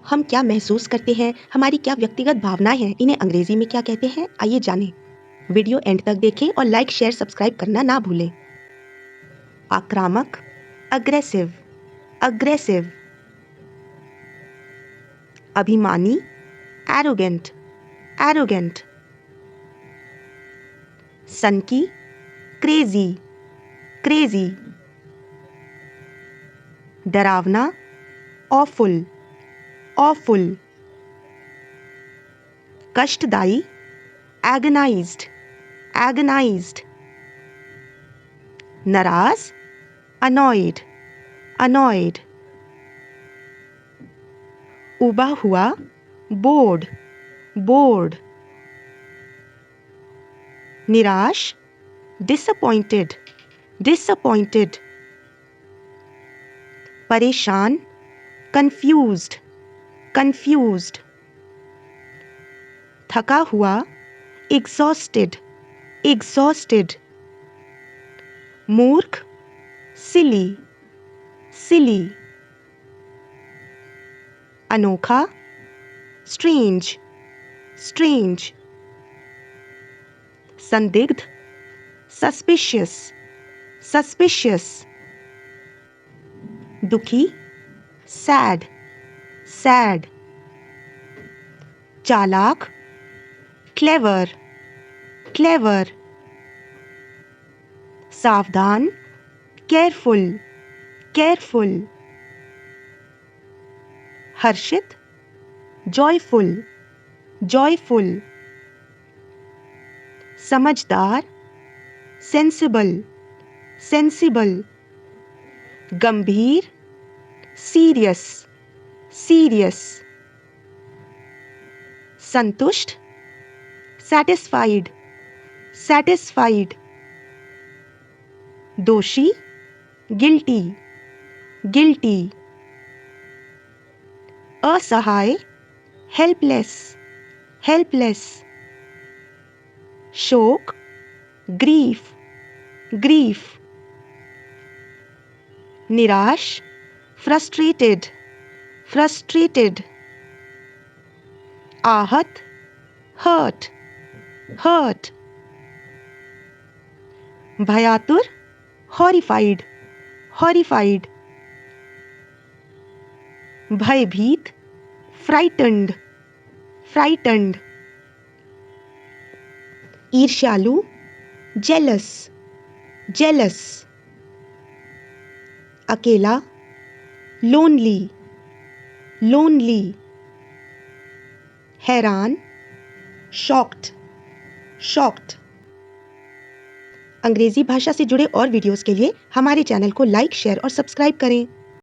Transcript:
हम क्या महसूस करते हैं, हमारी क्या व्यक्तिगत भावनाएं हैं, इन्हें अंग्रेजी में क्या कहते हैं, आइए जानें। वीडियो एंड तक देखें और लाइक शेयर सब्सक्राइब करना ना भूलें। आक्रामक, अग्रेसिव, अग्रेसिव। अभिमानी, एरोगेंट, एरोगेंट। सनकी, क्रेजी, क्रेजी। डरावना, ऑफुल, ऑफुल। कष्टदायी, agonized, agonized। नाराज, annoyed, annoyed। उबा हुआ, bored, bored। निराश, disappointed, disappointed। परेशान, confused, confused। थका हुआ, exhausted, exhausted। मूर्ख, silly, silly। अनोखा, strange, strange। संदिग्ध, suspicious, suspicious। दुखी, sad, sad। चालाक, clever, clever। सावधान, careful, careful। हर्षित, joyful, joyful। समझदार, sensible, sensible। गंभीर, serious, serious। संतुष्ट, satisfied, satisfied। दोषी, guilty, guilty। असहाय, helpless, helpless। शोक, grief, grief। निराश, frustrated, frustrated। आहत, hurt, hurt। भयातुर, horrified, horrified। भयभीत, frightened, frightened। ईर्ष्यालु, jealous, jealous। अकेला, lonely, lonely। हैरान, shocked, shocked। अंग्रेजी भाषा से जुड़े और वीडियोस के लिए हमारे चैनल को लाइक, शेयर और सब्सक्राइब करें।